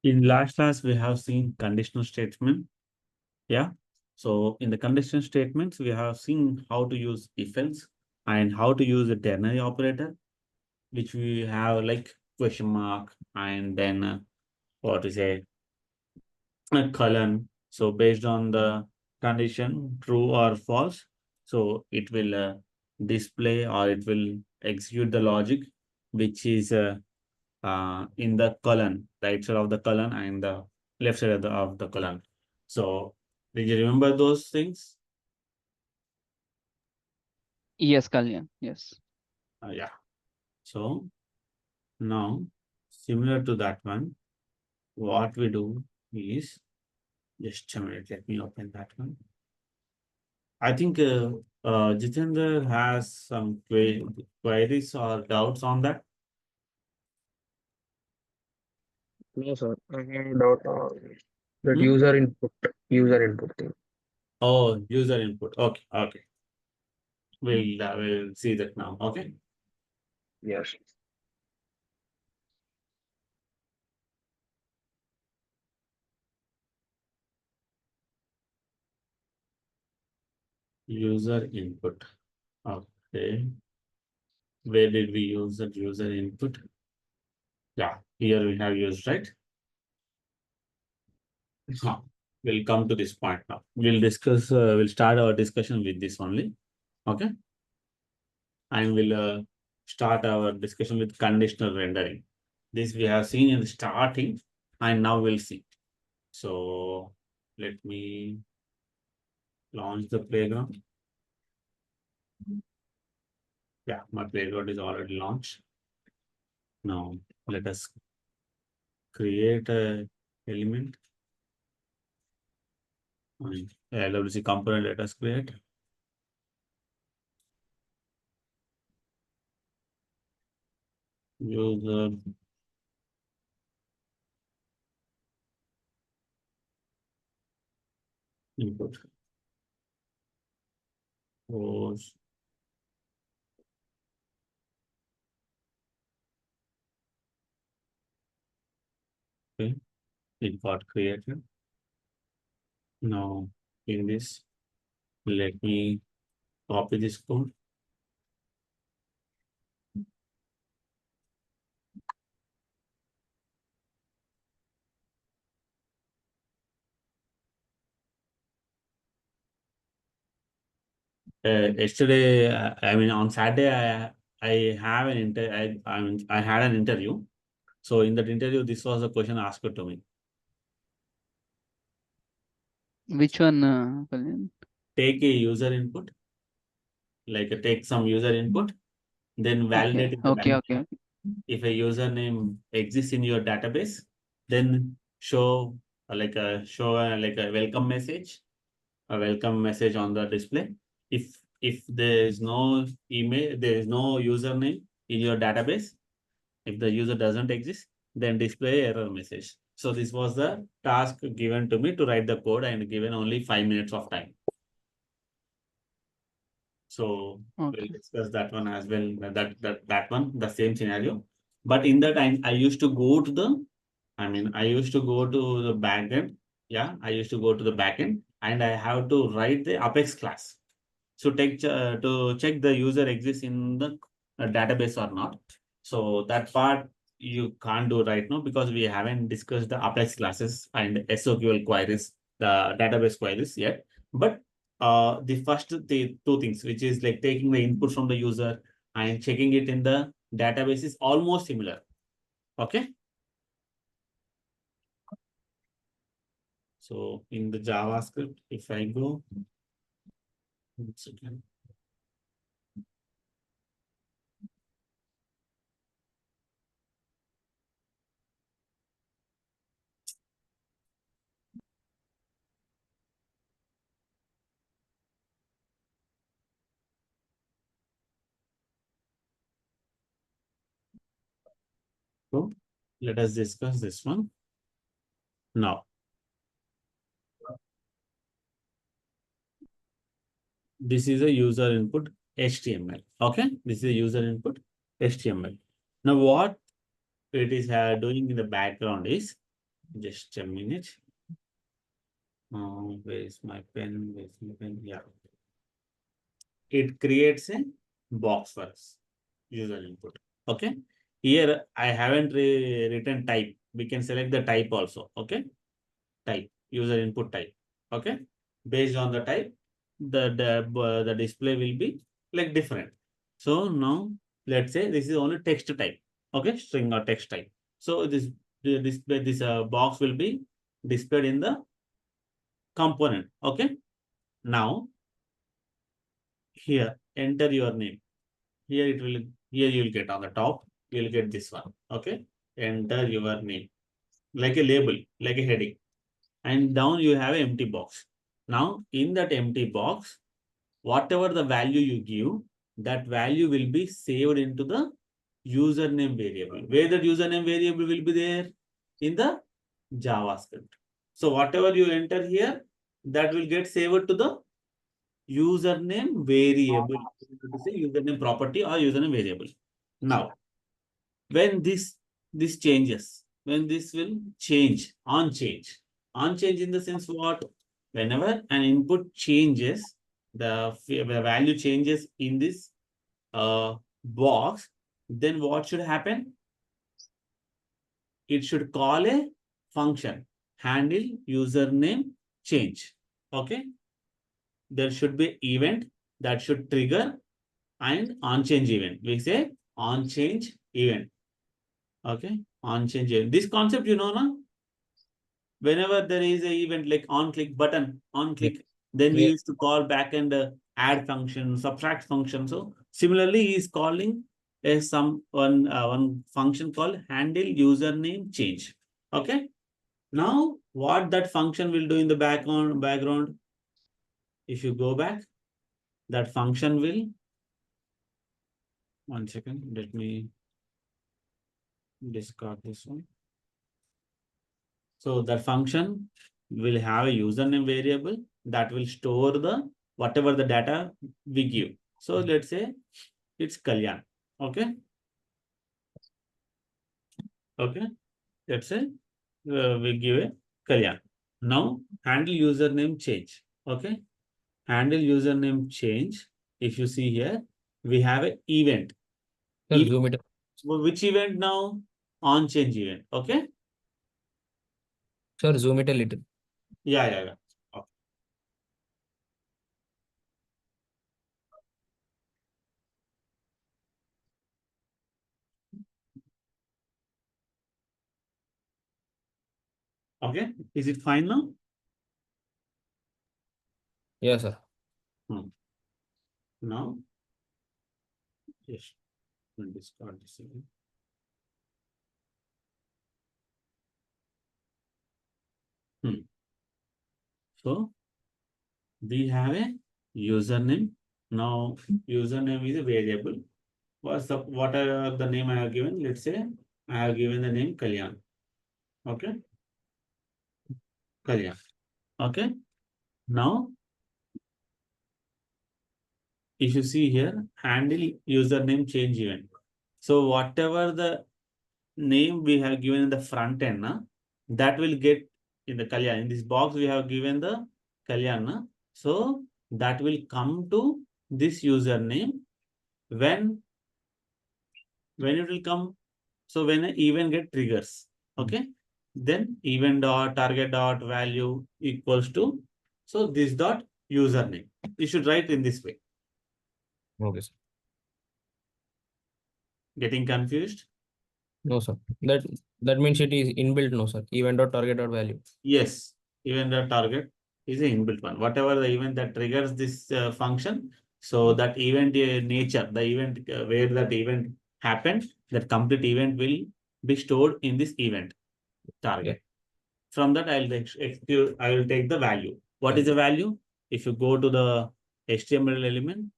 In last class, we have seen conditional statement. Yeah. So in the conditional statements, we have seen how to use if else and how to use a ternary operator, which we have like question mark and then what is a colon. So based on the condition true or false, so it will display or it will execute the logic, which is in the colon, right side of the colon and the left side of the colon. So, did you remember those things? Yes, Kalyan. Yes. Yeah. So, now, similar to that one, what we do is just a minute, let me open that one. I think Jitendra has some queries or doubts on that. No, sir. I have doubt on that Hmm? user input thing. Oh, user input. Okay, okay. We'll see that now. Okay. Yes. User input. Okay. Where did we use that user input? Yeah, here we have used, right? Huh. We'll come to this point now. We'll start our discussion with this only. Okay. And we'll start our discussion with conditional rendering. This we have seen in the starting, and now we'll see. So let me launch the playground. Yeah, my playground is already launched. Now let us create a element. LWC component, let us create. User input. Rows. Okay, it got created. Now in this, let me copy this code. Yesterday, I mean on Saturday, I have an I had an interview. So in that interview, this was the question asked to me. Which one, Kalyan? Take a user input, like take some user input, then Okay. validate in the Okay. back. Okay. Okay. If a username exists in your database, then show like a welcome message, on the display. If there is no email, there is no username in your database, if the user doesn't exist, then display error message. So this was the task given to me to write the code and given only 5 minutes of time. So we'll Okay. discuss that one as well. That one, the same scenario. But in that time, I used to go to the, I mean, I used to go to the backend. Yeah, I used to go to the backend and I have to write the Apex class. So take to check the user exists in the database or not. So that part you can't do right now because we haven't discussed the Apex classes and SOQL queries, the database queries yet. But the two things, which is like taking the input from the user and checking it in the database, is almost similar. Okay. So in the JavaScript, if I go, one second. So let us discuss this one now. This is a user input HTML. Okay, this is a user input HTML. Now, what it is doing in the background is Just a minute. Where is my pen? Where is my pen? Yeah. It creates a box for us, user input. Okay. Here I haven't written type. We can select the type also. Okay. Type, user input type. Okay. Based on the type, the display will be like different. So now let's say this is only text type. Okay. String or text type. So this box will be displayed in the component. Okay. Now here enter your name. Here it will, here you will get on the top, you will get this one. Okay. Enter your name like a label, like a heading. And down you have an empty box. Now in that empty box, whatever the value you give, that value will be saved into the username variable. Where that username variable will be there? In the JavaScript. So whatever you enter here, that will get saved to the username variable. To say username property or username variable. Now, when this changes, when this will change, on change in the sense what? Whenever an input changes, the value changes in this box, then what should happen? It should call a function, handle username change. Okay. There should be event that should trigger and on change event. We say on change event. Okay. On change event. This concept, you know, na? Whenever there is a event like on click button, on Yeah. click, then we Yeah. used to call back and add function, subtract function. So similarly, he is calling a one function called handle username change. Okay. Now, what that function will do in the background, if you go back, that function will, 1 second, let me discard this one. So that function will have a username variable that will store the whatever the data we give. So let's say it's Kalyan. Okay. Okay. Let's say we give a Kalyan. Now handle username change. Okay. Handle username change. If you see here, we have an event. Sir, zoom it. Which event now? On change event. Okay. Sir, zoom it a little. Yeah. Okay. Is it fine now? Yes, sir. Now, yes. Discard this again. So we have a username. Now username is a variable. What are the name I have given? Let's say I have given the name Kalyan. Okay. Kalyan. Okay. Now, if you see here, handle username change event. So whatever the name we have given in the front end, that will get in the Kalyan. In this box, we have given the Kalyan. So that will come to this username when it will come. So when an event get triggers, okay, then event dot target dot value equals to, so this dot username. You should write in this way. Okay, sir. Getting confused? No, sir. That means it is inbuilt, no, sir. Event dot target dot value. Yes, event dot target is an inbuilt one. Whatever the event that triggers this function, so that event nature, the event where that event happened, that complete event will be stored in this event target. Yeah. From that, I will take the value. What is the value? If you go to the HTML element,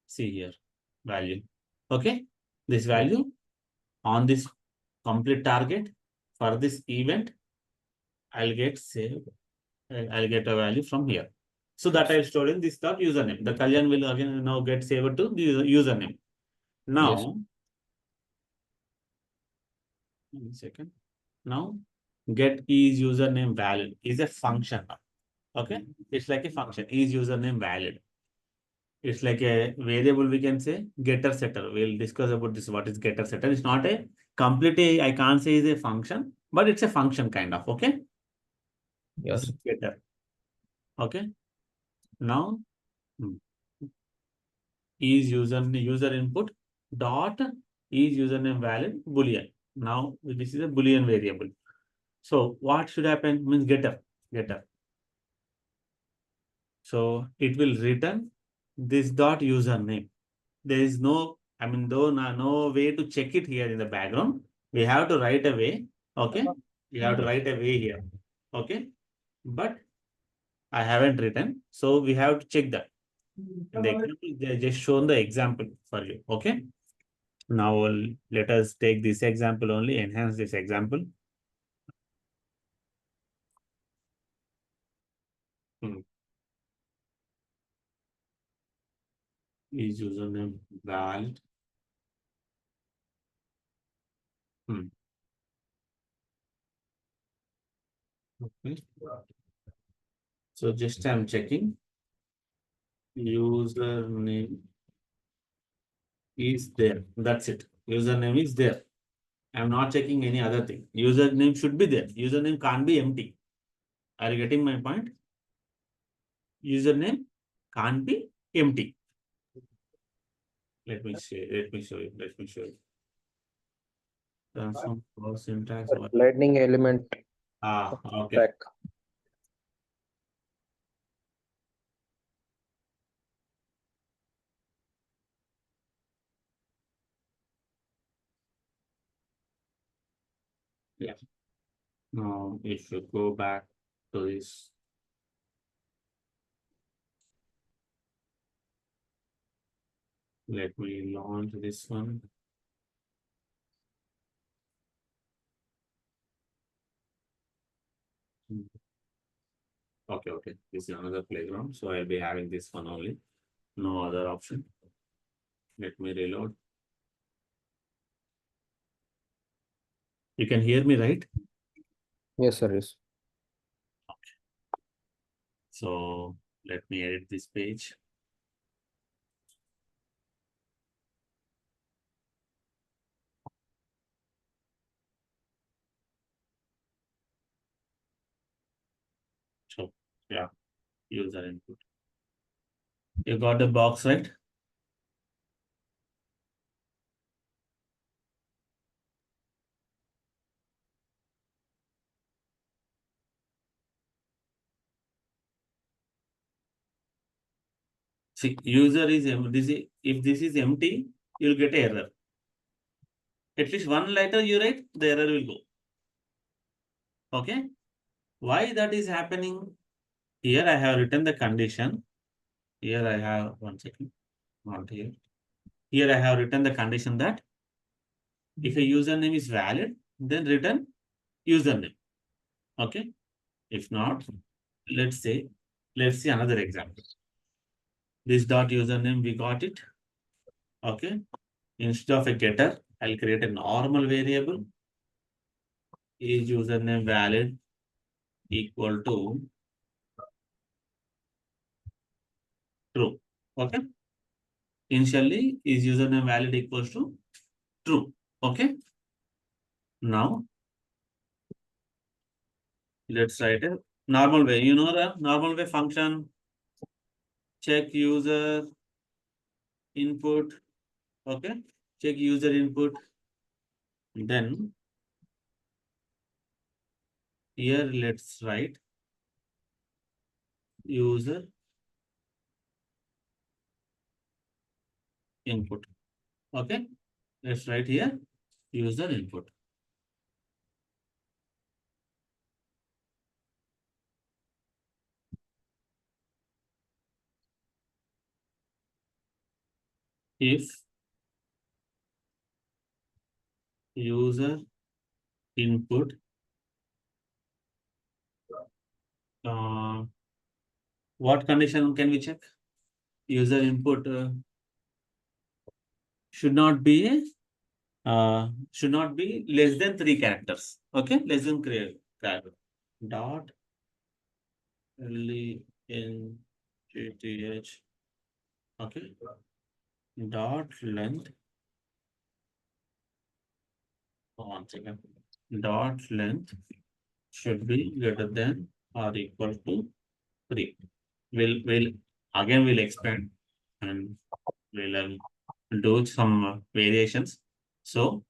see here, value. Okay, this value on this complete target for this event, I'll get saved. I'll get a value from here. So that I'll store in this dot username. The Kalyan will again now get saved to the username. Yes. Now, 1 second. Now, get is username valid is a function. Okay, it's like a function. Is username valid? It's like a variable, we can say getter setter. We'll discuss about this. What is getter setter? It's not a complete, I can't say is a function, but it's a function kind of. Okay. Yes. Getter. Okay. Now, is user input dot is username valid boolean. Now this is a boolean variable. So what should happen? Means getter. So it will return this dot username. There is no, I mean, though no way to check it here in the background. We have to write a way. Okay. We have to write a way here. Okay. But I haven't written. So we have to check that. In the example, they just shown the example for you. Okay. Now let us take this example only, enhance this example. Is username valid? Okay. So just I'm checking. Username is there. That's it. Username is there. I'm not checking any other thing. Username should be there. Username can't be empty. Are you getting my point? Username can't be empty. Let me show you. Let me show you. Let me show you. Transform for syntax. Lightning element Okay. stack. Yeah. Now, if you go back to this, let me launch this one. Okay, okay. This is another playground. So I'll be having this one only. No other option. Let me reload. You can hear me, right? Yes, sir. Yes. So let me edit this page. So yeah, user input. You got the box, right? See, user is empty. If this is empty, you'll get an error. At least one letter you write, the error will go. Okay. Why that is happening? Here I have written the condition. Here I have, one second, not here. Here I have written the condition that if a username is valid, then return username. Okay. If not, let's see another example. This dot username, we got it. Okay. Instead of a getter, I'll create a normal variable. Is username valid equal to true. Okay. Initially, is username valid equals to true. Okay. Now, let's write a normal way. You know the normal way function. Check user input. Okay. Check user input. Then here let's write user input. Okay. Let's write here user input. If user input what condition can we check? User input should not be less than 3 characters. Okay, less than 3. tab dot LENGTH. Okay. Dot length. One second. Dot length should be greater than or equal to 3. We'll again we'll expand and we'll do some variations. So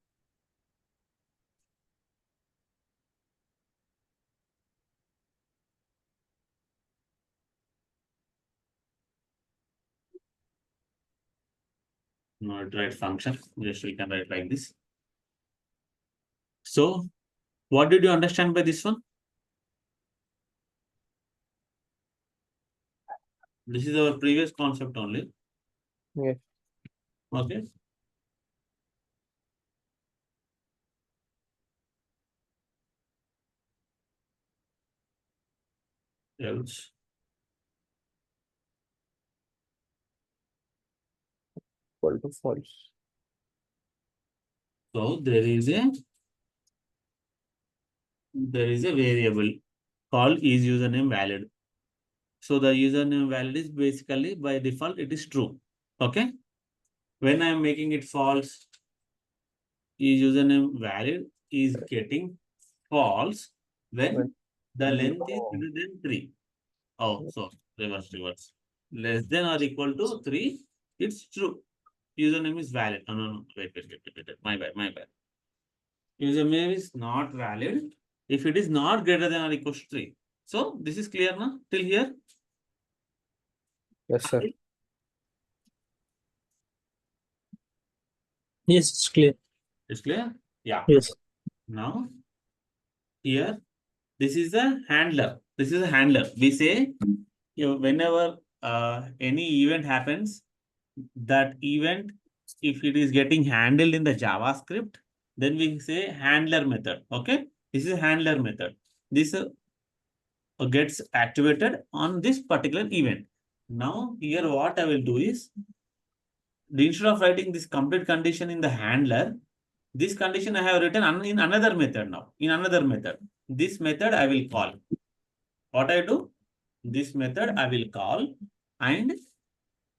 not write function, just we can write like this. So what did you understand by this one? This is our previous concept only. Yes. Okay. Else. Equal to false. So there is a variable called is username valid. So the username valid is basically by default it is true. Okay. When I am making it false, is username valid is getting false when When the length is oh, greater than 3. Oh, so reverse. Less than or equal to 3, it's true. Username is valid. No. Wait. My bad. Username is not valid if it is not greater than or equal to 3. So this is clear now till here. yes, sir. Yes, it's clear. It's clear? Yeah. Yes. Now here, this is a handler. This is a handler. We say whenever any event happens, that event, if it is getting handled in the JavaScript, then we say handler method. Okay. This is a handler method. This gets activated on this particular event. Now here what I will do is, instead of writing this complete condition in the handler, this condition I have written in another method now. In another method. This method I will call. What I do? This method I will call, and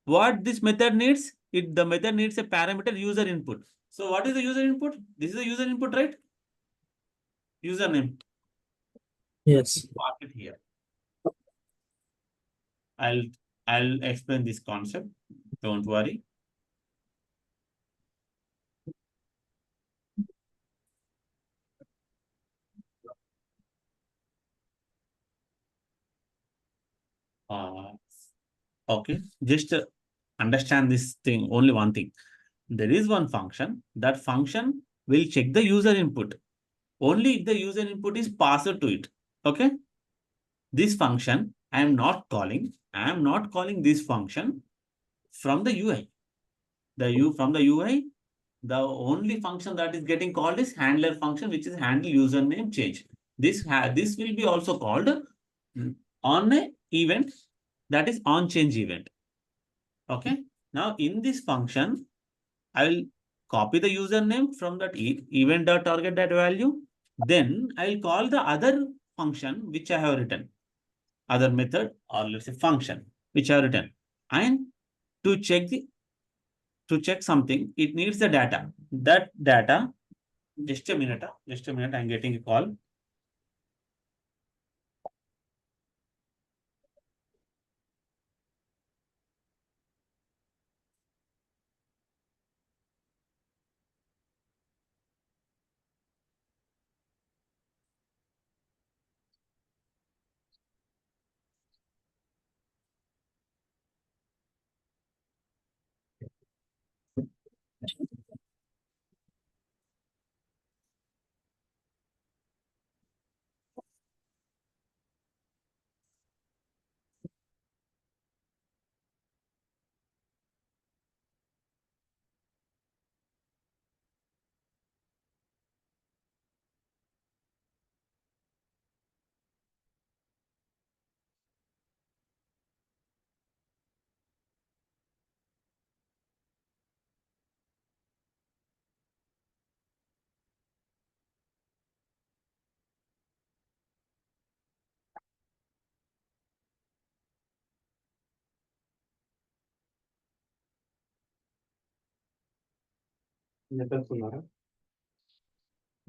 what this method needs? The method needs a parameter user input. So what is the user input? This is the user input, right? Username. Yes. Mark it here. I'll explain this concept. Don't worry. Okay, just understand this thing. Only one thing. There is one function. That function will check the user input. Only if the user input is passed to it. Okay. This function I am not calling. I am not calling this function from the UI. From the UI, the only function that is getting called is handler function, which is handle username change. This will be also called on a event, that is on change event. Okay. Now in this function, I will copy the username from that event.target.value. Then I will call the other function which I have written, other method, or let's say function which I have written. And to check something, it needs the data. That data, just a minute, I'm getting a call.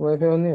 Wifi ఉంది.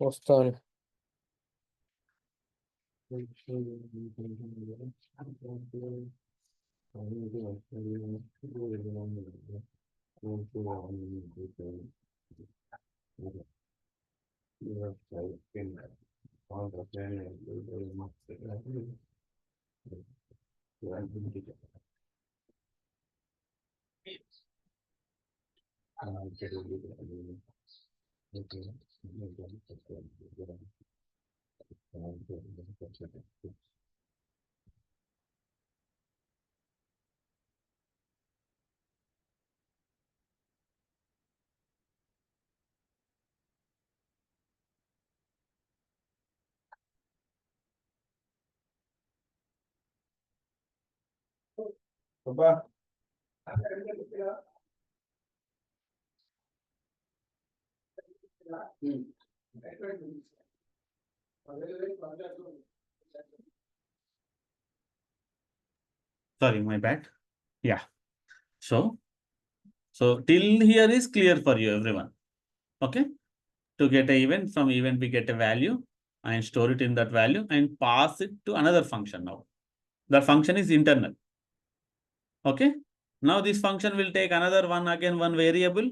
వస్తాను. Sorry, my bad. Yeah. So till here is clear for you, everyone. Okay. To get a event, from event we get a value and store it in that value and pass it to another function now. That function is internal. Okay. Now this function will take another one, again one variable,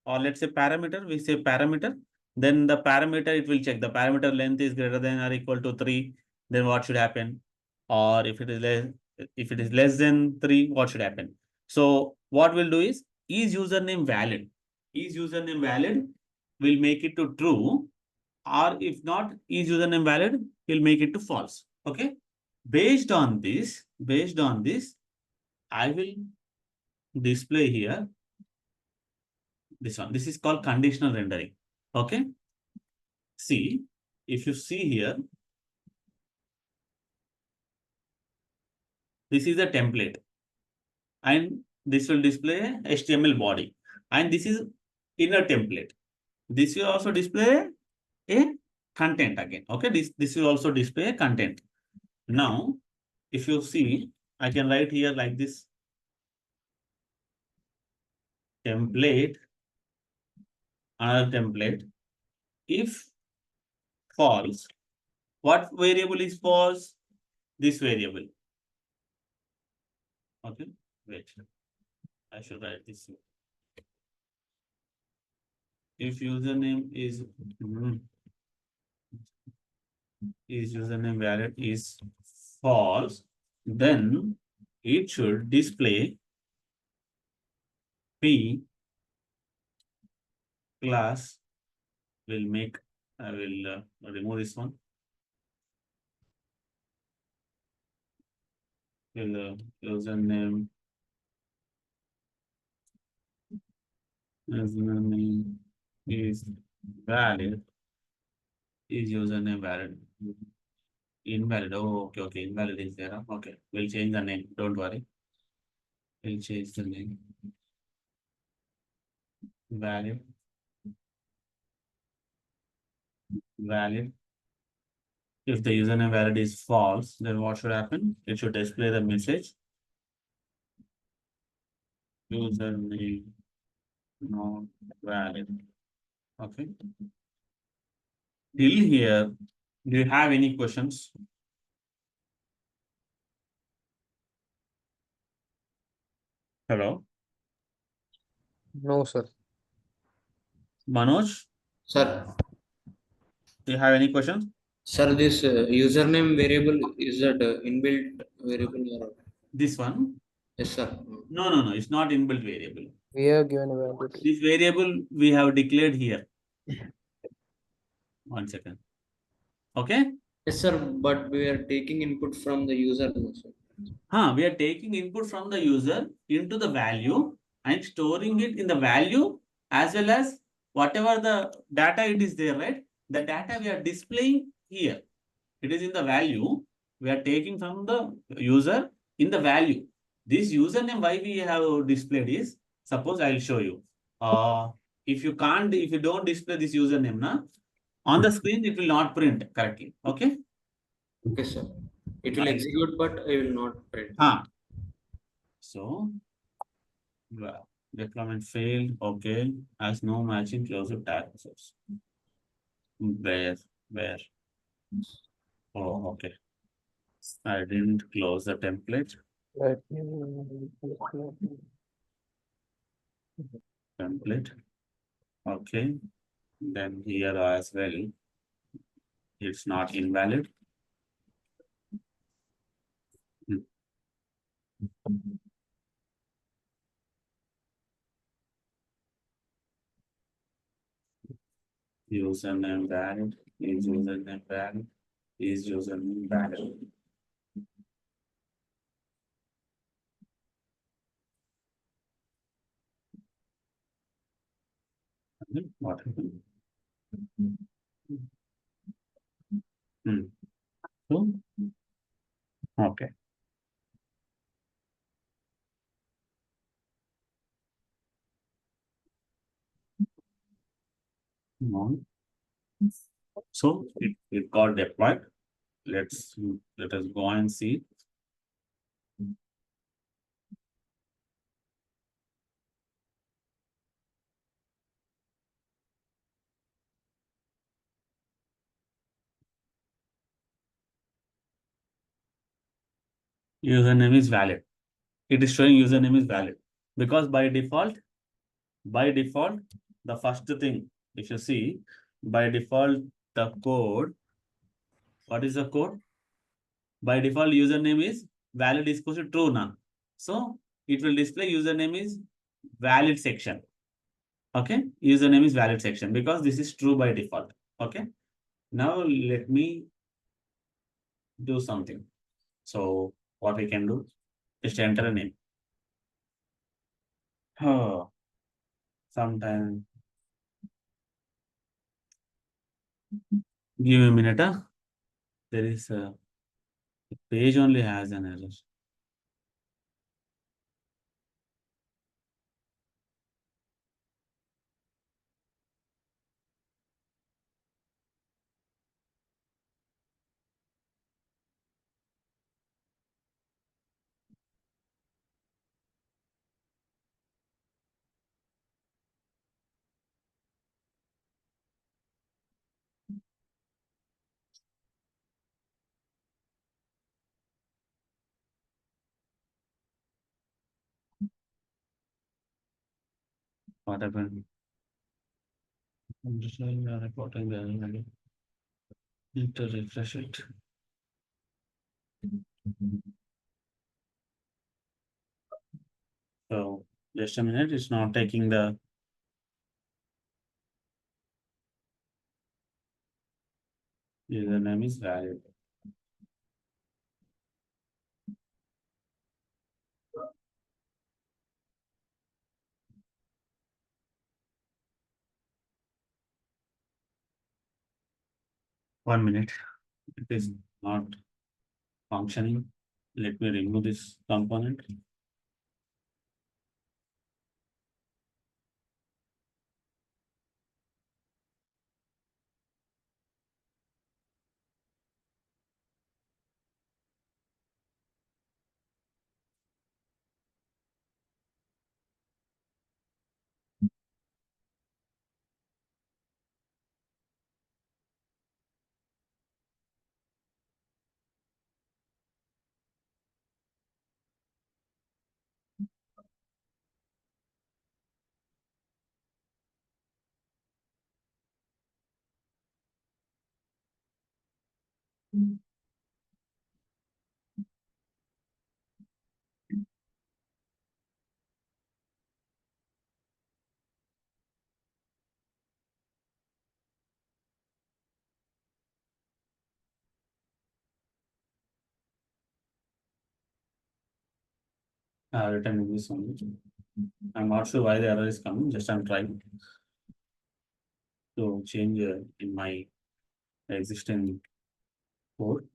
or let's say parameter. We say parameter. Then the parameter, it will check the parameter length is greater than or equal to 3. Then what should happen? Or if it is less than 3, what should happen? So what we'll do is username valid? Is username valid? We'll make it to true. Or if not, is username valid? We'll make it to false. Okay. Based on this, I will display here this one. This is called conditional rendering. Okay. See, if you see here, this is a template and this will display HTML body, and this is inner template. This will also display a content again. Okay. This will also display a content. Now, if you see, I can write here like this: template, another template. If false, what variable is false? This variable. Okay, wait. I should write this. If username is username valid is false, then it should display P class. Will make. I will remove this one. Will username is valid. Is username valid? Invalid. Oh, okay. Invalid is there. Okay. We'll change the name. Don't worry. We'll change the name. Valid. Valid. If the username valid is false, then what should happen? It should display the message. Username not valid. Okay. Till here, do you have any questions? Hello, No, sir. Manoj, Sir, do you have any questions? sir, this username variable is that inbuilt variable or This one? yes, sir. No, it's not inbuilt variable. We have given a value. This variable we have declared here. 1 second. Okay? Yes, sir. But we are taking input from the user, no, sir. We are taking input from the user into the value and storing it in the value as well as whatever the data it is there, right? The data we are displaying here. It is in the value. We are taking from the user in the value. This username why we have displayed is, suppose I will show you. If you don't display this username, on the screen it will not print correctly. Okay? Okay, sir. It will execute, but I will not print. So deployment failed. Okay. As no matching closure tag source. Where? Oh, okay. I didn't close the template. Template. Okay. Then here as well, it's not invalid. Username valid. Is username valid? Is username valid? What happened? So, okay. No. So it got deployed. Let us go and see. Username is valid. It is showing username is valid because by default, the first thing, if you see, by default, the code, what is the code? By default, username is valid is equals to true none. So it will display username is valid section. Okay, username is valid section because this is true by default. Okay, now let me do something. So what we can do is enter a name. Oh, sometime. Give me a minute. There is a page only has an error. What happened? I'm just reporting the error. Need to refresh it. So just a minute, it's not taking the username is valid. One minute, it is not functioning. Let me remove this component. Written this only. I'm not sure why the error is coming. Just I'm trying to change in my existing code.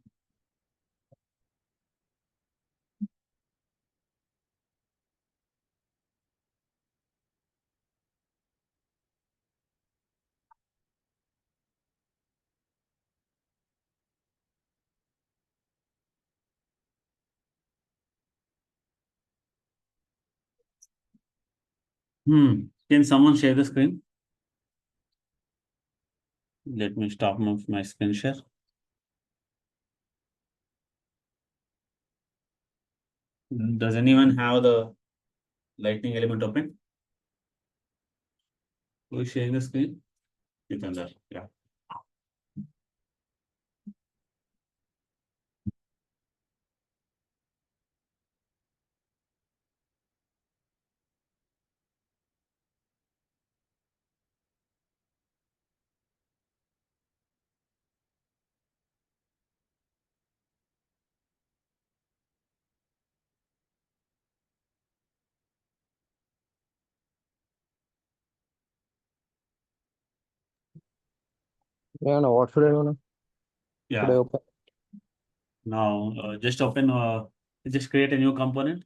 Can someone share the screen? Let me stop my screen share. Does anyone have the lightning element open? Who is sharing the screen? Jitendra, yeah. Yeah, no, what should I do now? Should I Yeah. open? Now just open, just create a new component.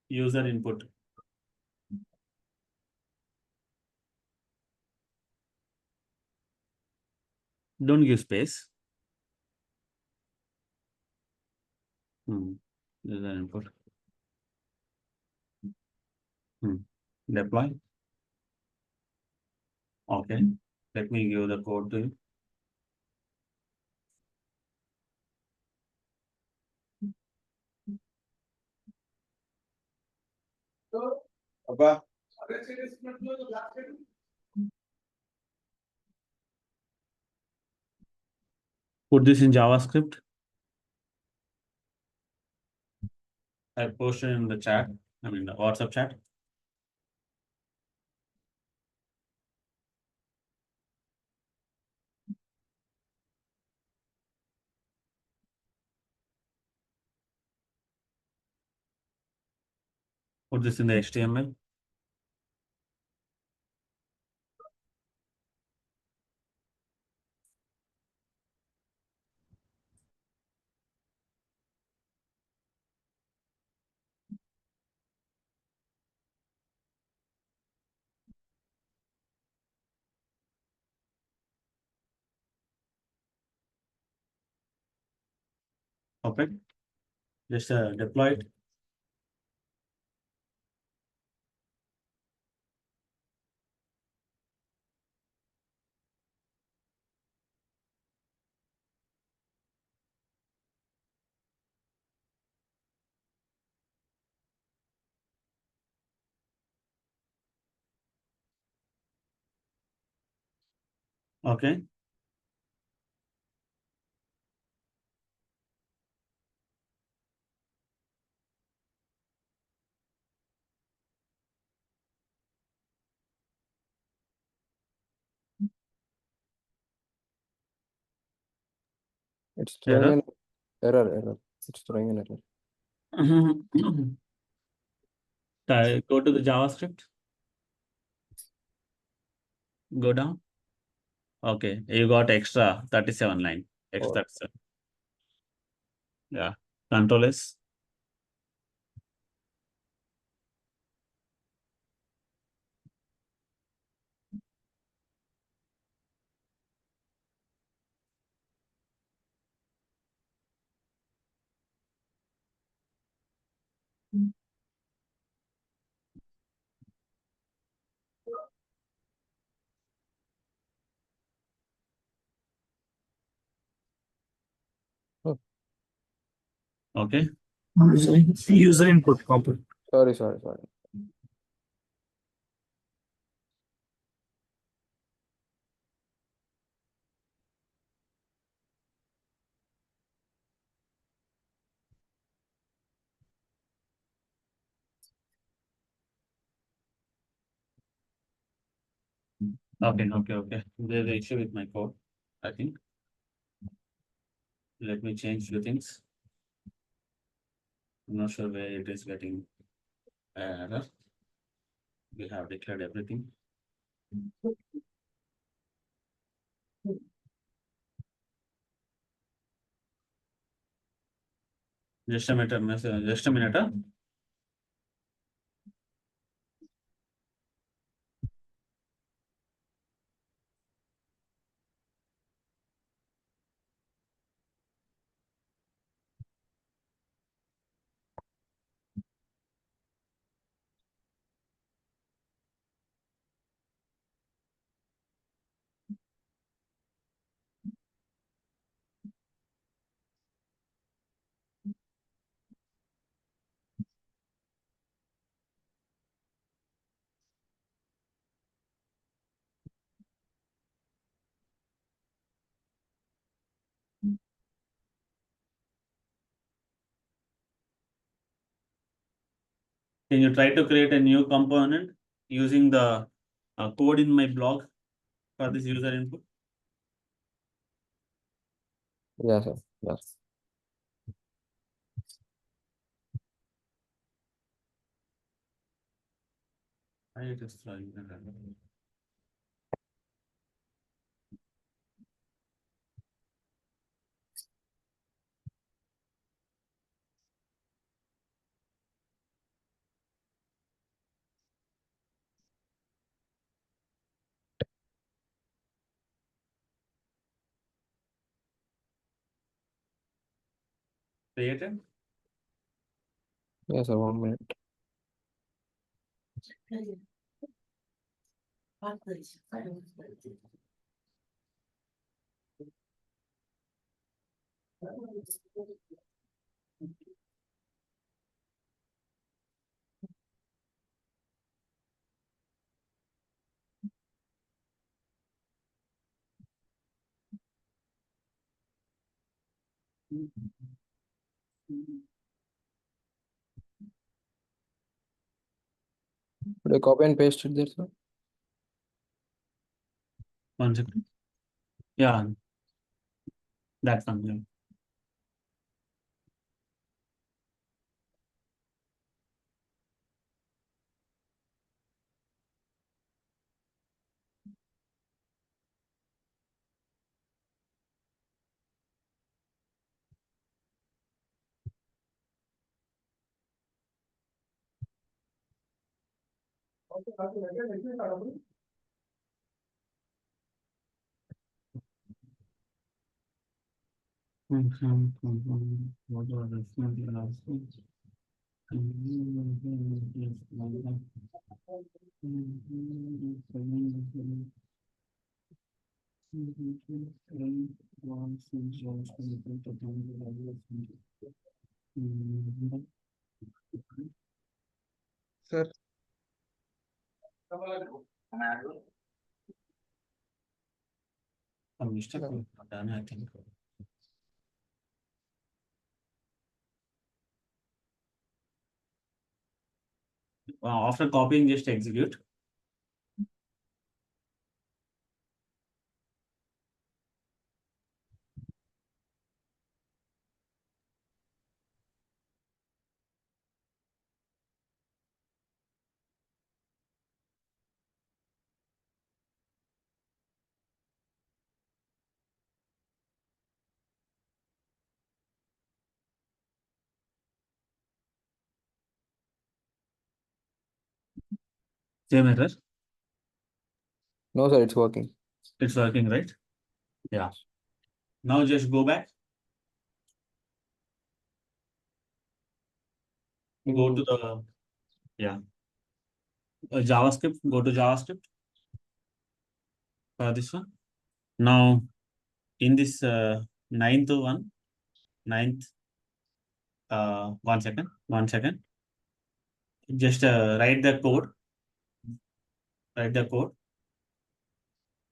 User input. Don't give space. User input. Deploy. Okay. Let me give the code to you. Put this in JavaScript. I posted in the chat. I mean the WhatsApp chat. Put this in the HTML. Okay. Just deploy it. Okay. It's throwing Error. an error. It's throwing an error. Go to the JavaScript. Go down. Okay, you got extra 37 line. Extra. Yeah. Control S. Okay. User input component. Sorry. Okay. There's an issue with my code, I think. Let me change few things. I'm not sure where it is getting error. We have declared everything. Just a minute, just a minute. Can you try to create a new component using the code in my blog for this user input? Yeah, sir. Yes. I just trying. Created. Yes, sir. 1 minute. Should I copy and paste it there, sir? 1 second. Yeah, that's something. Sir, A mistake we have done, I think. After copying, just execute. Same error. No, sir. It's working. It's working, right? Yeah. Now just go back. Go to the JavaScript. Go to JavaScript for this one. Now in this ninth. 1 second. Just write the code. Write the code.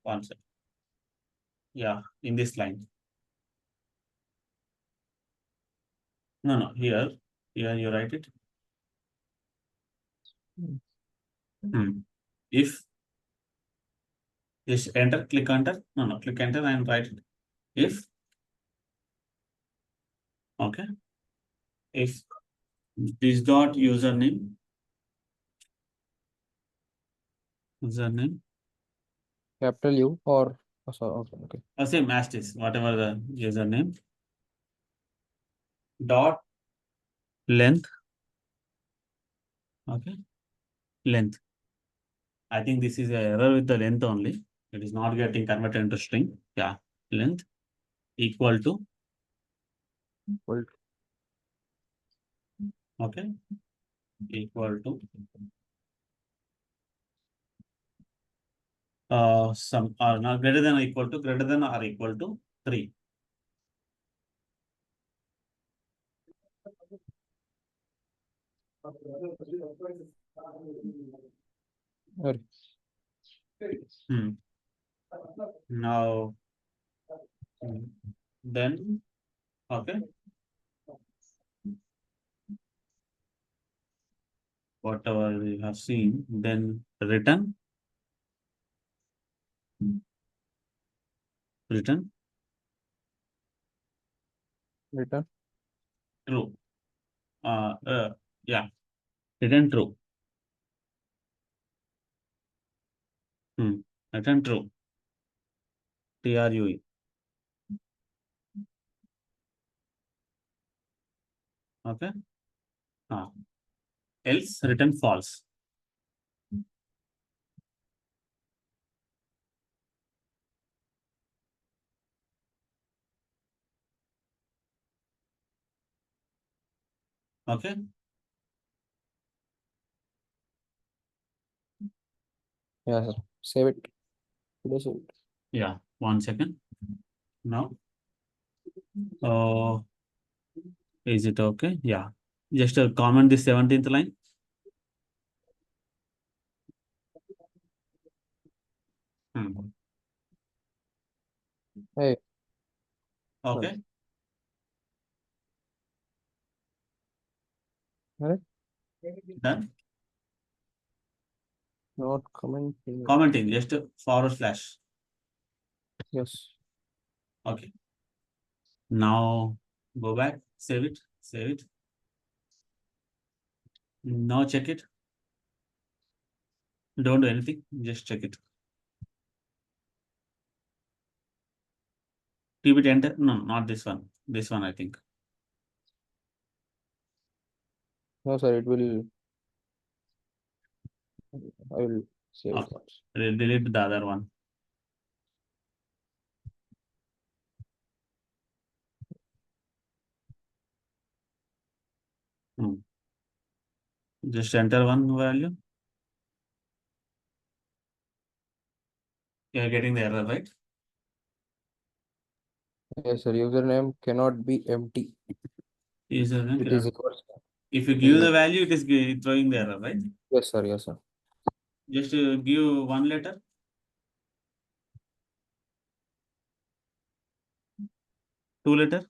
1 second. Yeah, in this line. No, here you write it. If Just enter, click enter. No, click enter and write it. If, okay, if this dot username, Capital U or sorry, okay. same as this, whatever the username, dot length, okay, length. I think this is a error with the length only. It is not getting converted into string. Yeah, length equal to, Well, okay, equal to some or not greater than or equal to 3. sorry. Now, then, okay, whatever we have seen, then return Return. true. Yeah, return true. Return true. TRUE. Okay. Else return false. Okay. Yeah, sir. Save it. Save it. Yeah, 1 second. Now, is it okay? Yeah. Just comment the 17th line. Hey, Okay. Alright. Done. Not commenting. Commenting, just forward slash. Yes. Okay. Now go back, save it. Now check it. Don't do anything, just check it. Keep it enter. No, not this one. This one, I think. No, sir. It will. I will save it Okay. once. Delete the other one. Just enter one value. You are getting the error, right? Yes, sir. Username cannot be empty. Username It is cannot. equals. If you give the value, it is throwing the error, right? Yes, sir. Yes, sir. Just give one letter. 2 letter.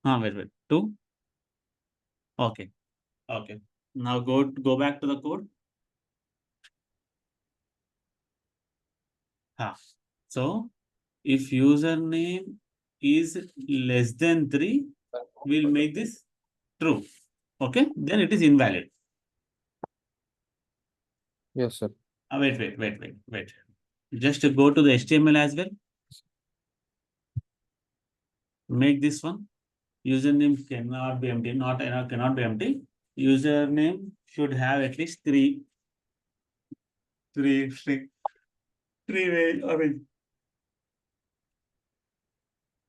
Wait. 2. Okay. Now go back to the code. So if username is less than 3, we'll make this true. Okay, then it is invalid. Yes, sir. Wait. Just go to the HTML as well. Make this one. Username cannot be empty. Cannot be empty. Username should have at least three ways. I mean,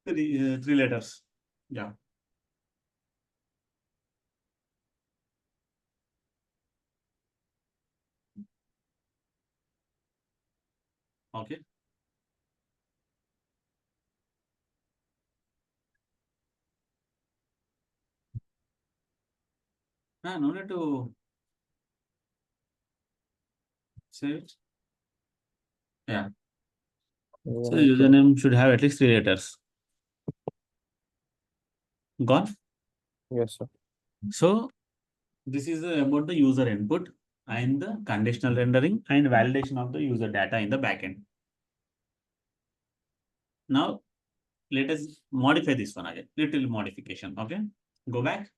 three letters. Yeah. Okay. No need to save it. Yeah. So username should have at least 3 letters. Gone? Yes, sir. So this is about the user input and the conditional rendering and validation of the user data in the backend. Now let us modify this one again. Little modification. Okay. Go back.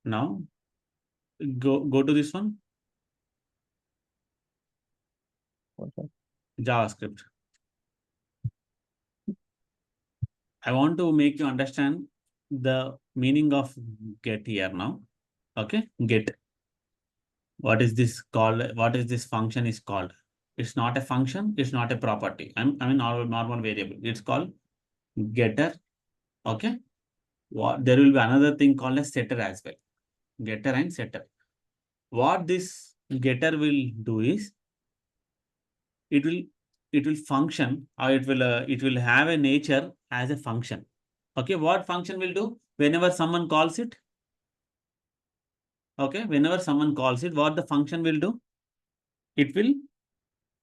Now go to this one. JavaScript. I want to make you understand the meaning of get here now. Okay, get. What is this called? What is this function is called? It's not a function. It's not a property. I mean normal variable. It's called getter. Okay. What there will be another thing called a setter as well. Getter and setter. What this getter will do is it will function or it will have a nature as a function. Okay, what function will do whenever someone calls it? Okay, whenever someone calls it, what the function will do? It will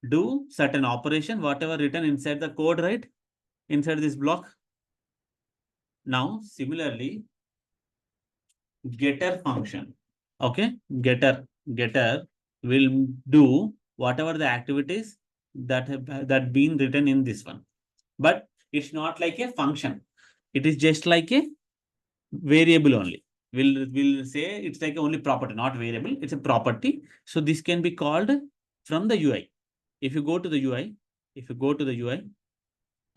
do certain operation, whatever written inside the code, right? Inside this block. Now, similarly, getter function. Okay, getter will do whatever the activities that been written in this one. But it's not like a function. It is just like a variable only. We'll say it's like only property, not variable. It's a property. So this can be called from the UI. If you go to the UI,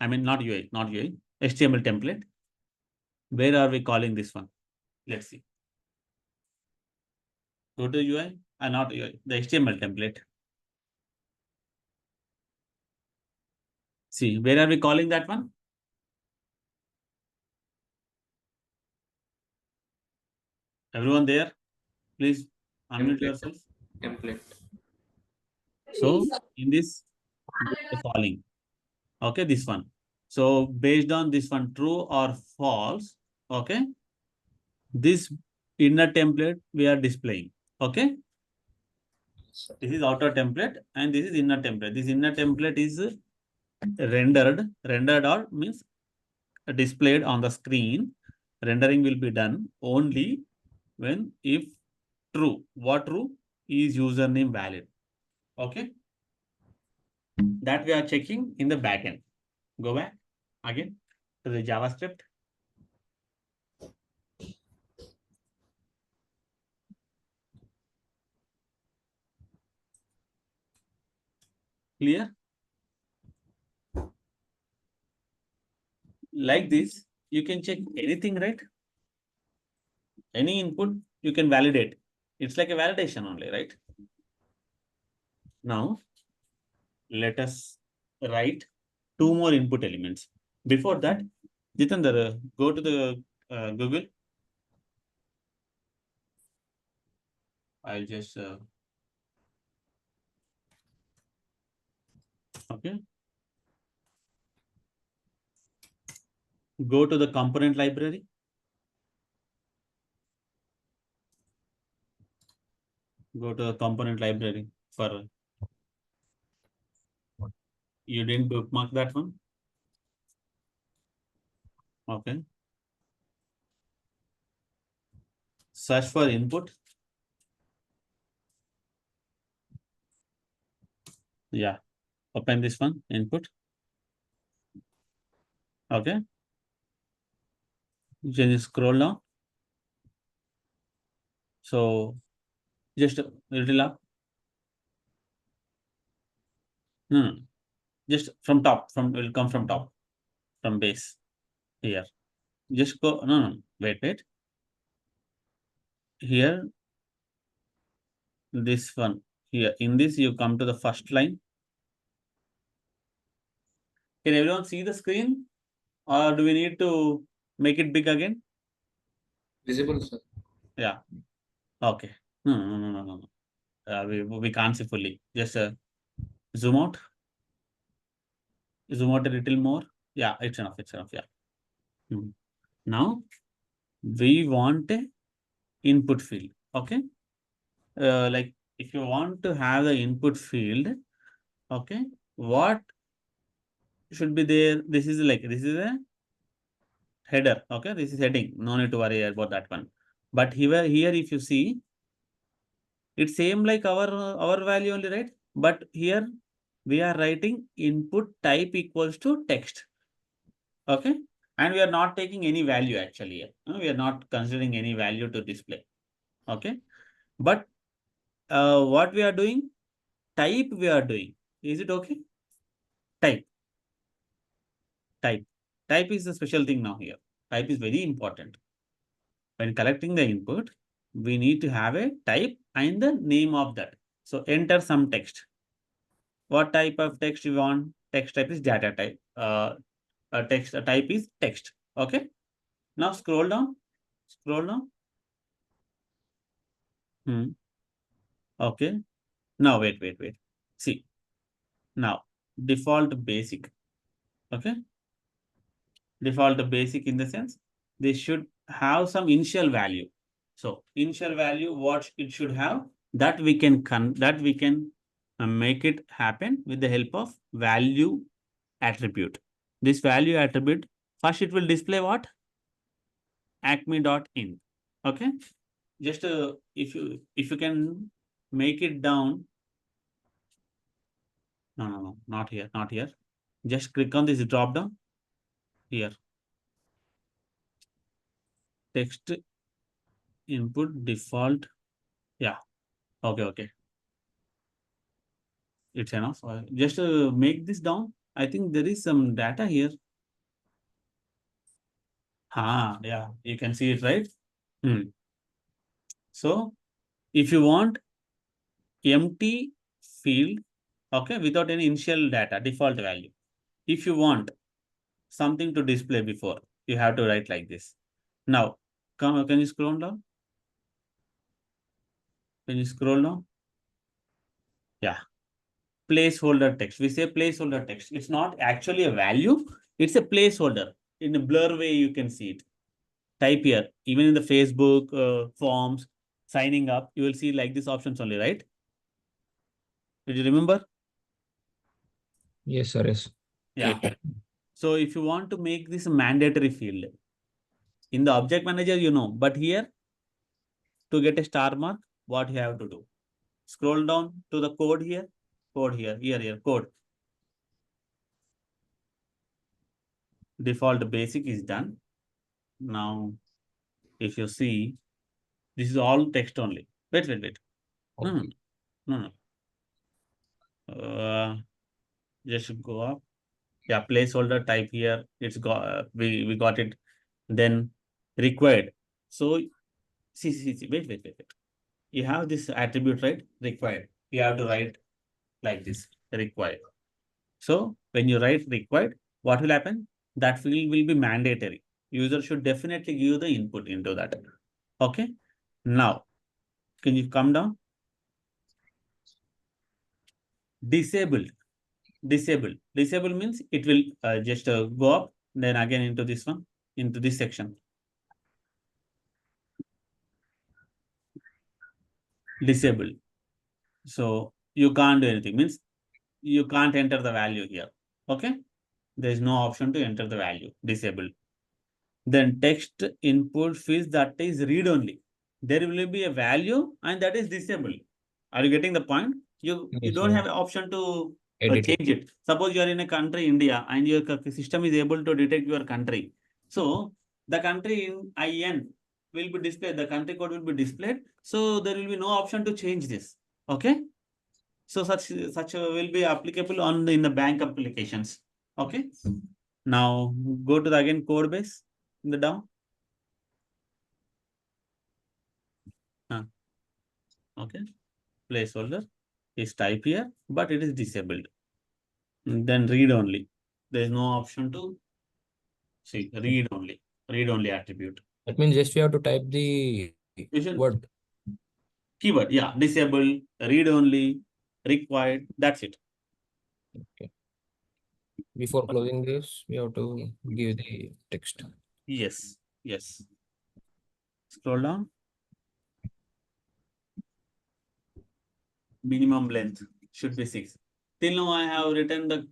I mean not UI, HTML template. Where are we calling this one? Let's see. Go to UI and not UI, the HTML template. See, where are we calling that one? Everyone there? Please unmute Template. yourself. Template. So in this calling, okay, this one. So based on this one, true or false, okay, this inner template we are displaying. Okay, this is outer template and this is inner template. This inner template is rendered or means displayed on the screen. Rendering will be done only when if true. What true? Is username valid? Okay, that we are checking in the backend. Go back again to the JavaScript. Clear? Like this, you can check anything, right? Any input, you can validate. It's like a validation only, right? Now, let us write two more input elements. Before that, Jitendra, go to the Google. I'll just okay. Go to the component library. Go to the component library for you didn't bookmark that one. Okay. Search for input. Yeah. Open this one, input. Okay. You can just scroll down. So just a little up. Just from top, will come from top, from base here. Just go, no, wait. Here, this one here. In this, you come to the first line. Can everyone see the screen? Or do we need to make it big again? Visible, sir. Yeah. Okay. No. We can't see fully. Just zoom out. Zoom out a little more. Yeah, it's enough. Yeah. Now, we want a input field. Okay. Like if you want to have the input field, okay, what should be there? This is a header. Okay, this is heading. No need to worry about that one. But here if you see, it's same like our value only, right? But here we are writing input type equals to text. Okay. And we are not taking any value actually here. We are not considering any value to display. Okay. But what we are doing, type we are doing. Is it okay? Type. Type is a special thing now here. Type is very important. When collecting the input, we need to have a type and the name of that. So enter some text. What type of text you want? Text type is data type. A type is text. Okay. Now scroll down. Scroll down. Okay. Now wait. See. Now default basic. Okay. Default basic in the sense they should have some initial value. So initial value, what it should have, that we can make it happen with the help of value attribute. This value attribute, first it will display what? acme.in. Okay. Just if you can make it down. No, not here, not here. Just click on this drop down here. Text input default. Yeah. Okay. It's enough. Just make this down. I think there is some data here. Yeah, you can see it, right? So if you want empty field, okay, without any initial data, default value. If you want something to display before, you have to write like this. Now, can you scroll down? Can you scroll down? Yeah. Placeholder text. We say placeholder text. It's not actually a value. It's a placeholder. In a blur way, you can see it. Type here. Even in the Facebook forms, signing up, you will see like this options only, right? Did you remember? Yes, sir. Yes. Yeah. So if you want to make this a mandatory field, in the object manager, you know, but here, to get a star mark, what you have to do? Scroll down to the code here. Code here, code. Default basic is done. Now, if you see, this is all text only. Wait. Okay. No. Just go up. Yeah, placeholder type here. It's got we got it. Then required. So see. Wait. You have this attribute, right? Required. You have to write like this. Required. So when you write required, what will happen? That field will be mandatory. User should definitely give the input into that. Okay. Now, can you come down? Disabled. Disable means it will just go up, then again into this one, into this section. Disable. So you can't do anything. Means you can't enter the value here. Okay. There is no option to enter the value. Disabled. Then text input fields that is read only. There will be a value and that is disabled. Are you getting the point? You Yes, don't sir. have an option to Edit it. change it. Suppose you are in a country, India, and your system is able to detect your country. So the country in IN will be displayed. The country code will be displayed. So there will be no option to change this. Okay. So such will be applicable in the bank applications. Okay. Now go to the again code base in the down. Okay. Placeholder is type here, but it is disabled. Then read only. There is no option to see read only attribute. That means just we have to type the word. Keyword, yeah, disable, read only, required. That's it. Okay. Before closing this, we have to give the text. Yes. Scroll down. Minimum length should be 6. Till now, I have written the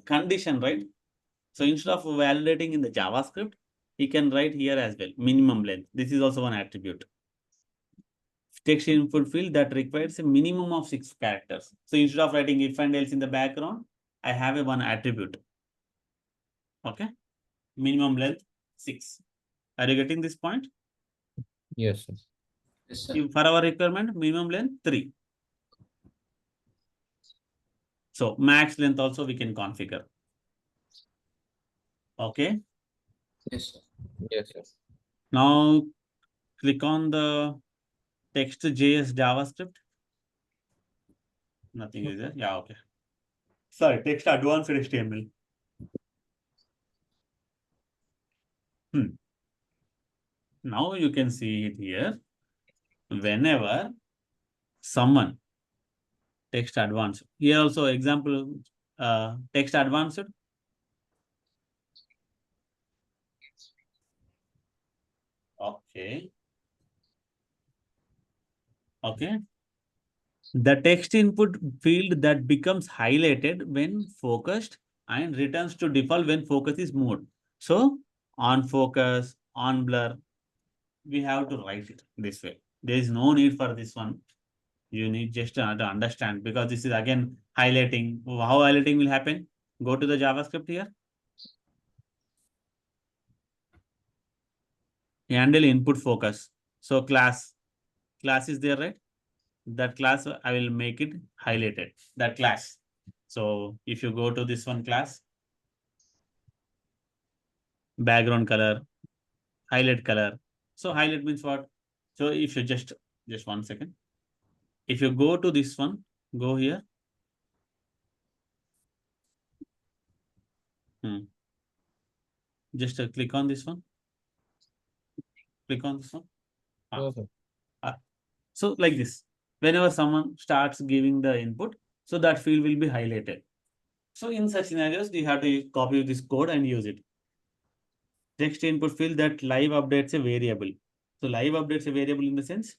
condition, right? So instead of validating in the JavaScript, he can write here as well, minimum length. This is also one attribute. text input field that requires a minimum of 6 characters. So instead of writing if and else in the background, I have a one attribute. Okay. Minimum length 6. Are you getting this point? Yes, sir. Yes, sir. For our requirement, minimum length 3. So max length also we can configure. Okay. Yes, sir. Yes, sir. Now click on the text.js JavaScript. Nothing is there. Yeah, okay. Sorry, text advanced HTML. Now you can see it here. Whenever someone text advanced. Here also example text advanced. Okay. Okay. The text input field that becomes highlighted when focused and returns to default when focus is moved. So on focus, on blur, we have to write it this way. There is no need for this one. You need just to understand because this is again highlighting. How highlighting will happen? Go to the JavaScript here. Handle input focus. So class is there, right? That class I will make it highlighted. That class. So if you go to this one class, background color, highlight color. So highlight means what? So if you just 1 second. If you go to this one, go here. Just click on this one. Click on this one. Okay. So like this, whenever someone starts giving the input, so that field will be highlighted. So in such scenarios, you have to copy this code and use it. Text input field that live updates a variable. So live updates a variable in the sense,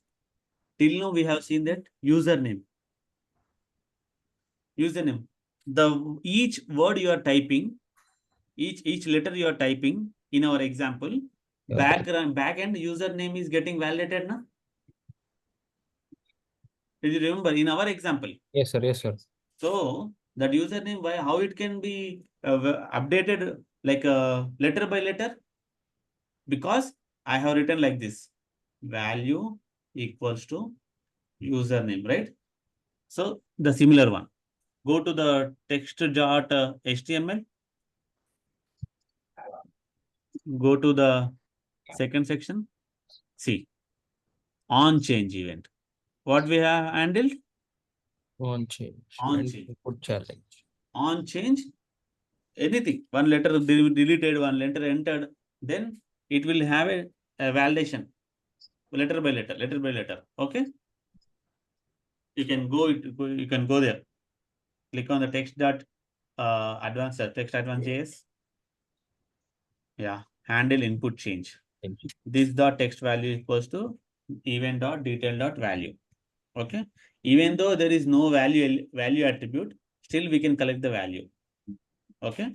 till now we have seen that username. Username. The each word you are typing, each letter you are typing in our example, backend username is getting validated now. Did you remember in our example? Yes, sir. Yes, sir. So that username, why how it can be updated like letter by letter? Because I have written like this: value equals to username, right? So the similar one. Go to the text.html. Go to the second section. See on change event. What we have handled? On change On and change. input challenge. On change anything. One letter deleted, one letter entered, then it will have a validation letter by letter, letter by letter. Okay. You can go there. Click on the text dot advanced text advanced JS. Yeah. Handle input change. Thank you. This dot text value equals to event dot detail dot value. Okay. Even though there is no value attribute, still we can collect the value. Okay.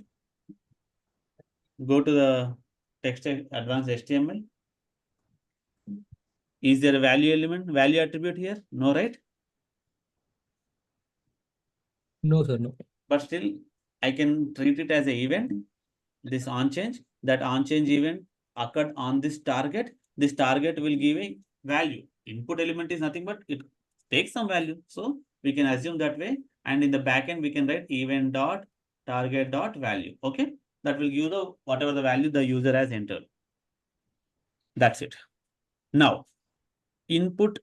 Go to the text advanced HTML. Is there a value element, value attribute here? No, right? No, sir. No. But still, I can treat it as an event. This on change, that on change event occurred on this target. This target will give a value. Input element is nothing but it takes some value. So we can assume that way. And in the backend, we can write event dot target dot value. Okay. That will give the whatever the value the user has entered. That's it. Now, input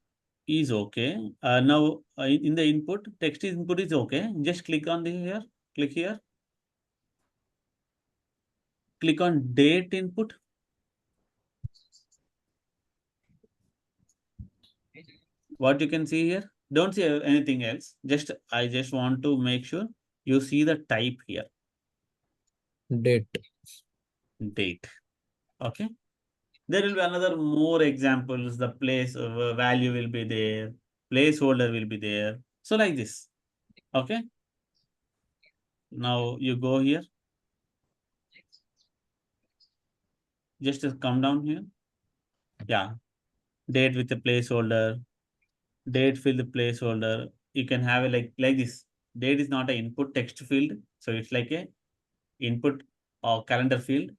is okay. Now in the input, text input is okay. Just click on the here, click here. Click on date input. What you can see here, don't see anything else. I just want to make sure you see the type here, Date. date. Okay. There will be another more examples. The place value will be there. Placeholder will be there. So like this. Okay. Now you go here. Just come down here. Yeah. Date with a placeholder. date field placeholder. You can have it like this. Date is not an input text field, so it's like a input or calendar field.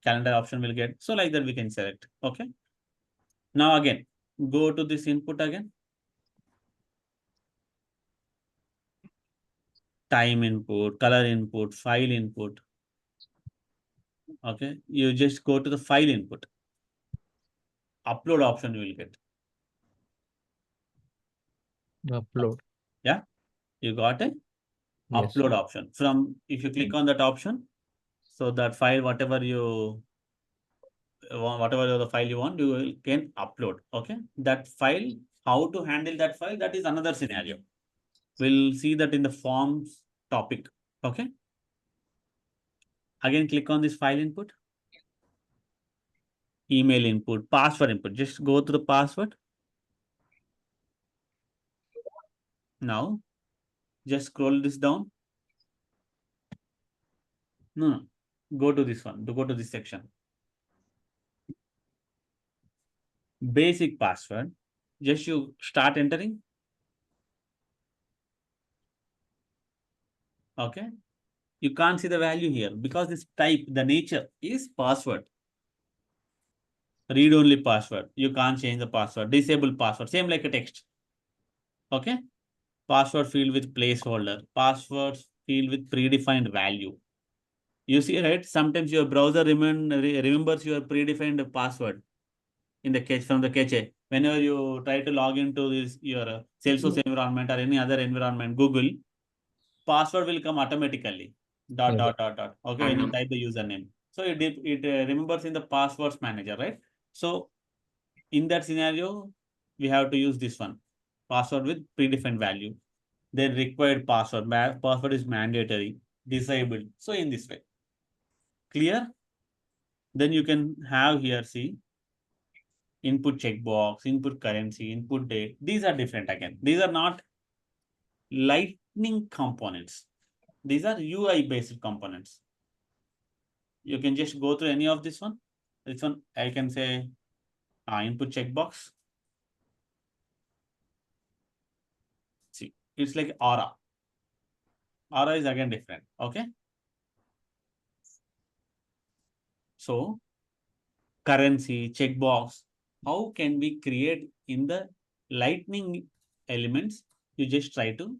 Calendar option will get, so like that we can select. Okay. Now again, go to this input again. Time input, color input, file input. Okay, you just go to the file input. Upload option you will get. Upload. Yeah, you got it. Yes. Upload option. From if you click on that option, so that file, whatever the file you want, can upload. Okay, that file, how to handle that file, that is another scenario. We'll see that in the forms topic. Okay. Again, click on this file input. Email input, password input. Just go to the password. Now, just scroll this down. No. Go to this one. Go to this section. Basic password. Just you start entering. Okay. You can't see the value here because this type, the nature is password. Read only password. You can't change the password. Disable password. Same like a text. Okay. Password field with placeholder. Password field with predefined value. You see, right? Sometimes your browser remembers your predefined password in the cache from the cache. Whenever you try to log into this your Salesforce environment or any other environment, Google, password will come automatically. Dot Yeah. dot dot dot. Okay, when you type the username, so it remembers in the passwords manager, right? So in that scenario, we have to use this one, password with predefined value. Then required password. Password is mandatory, disabled. So in this way, clear. Then you can have here, see, input checkbox, input currency, input date. These are different again. These are not lightning components. These are UI based components. You can just go through any of this one. This one, I can say input checkbox. See, it's like aura. Aura is again different. Okay. So, currency, checkbox, how can we create in the lightning elements? You just try to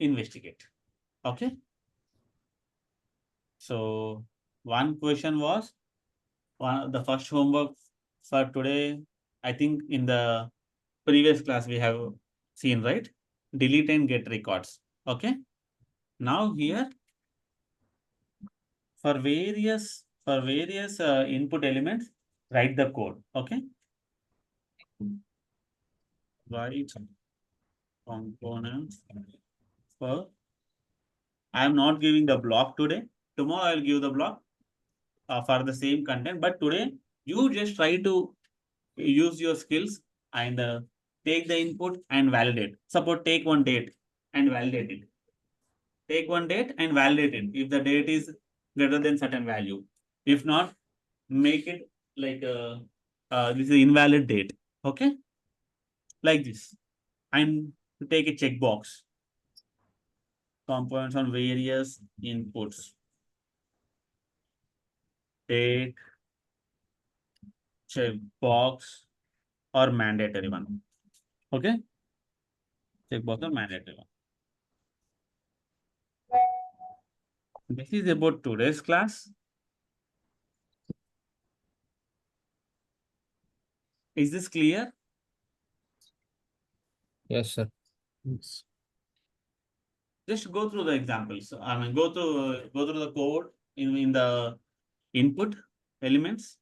investigate. Okay. So one question was the first homework for today. I think in the previous class we have seen, right? Delete and get records. Okay. Now here for various input elements, write the code. Okay. Write components for. I am not giving the block today. Tomorrow I will give the block for the same content. But today you just try to use your skills and take the input and validate. Suppose take one date and validate it. Take one date and validate it. If the date is greater than certain value, if not, make it like this is invalid date. Okay, like this, and take a checkbox. Components on various inputs. Take checkbox or mandatory one. Okay, checkbox or mandatory one. This is about today's class. Is this clear? Yes, sir. Just go through the examples. I mean, go through the code in the input elements.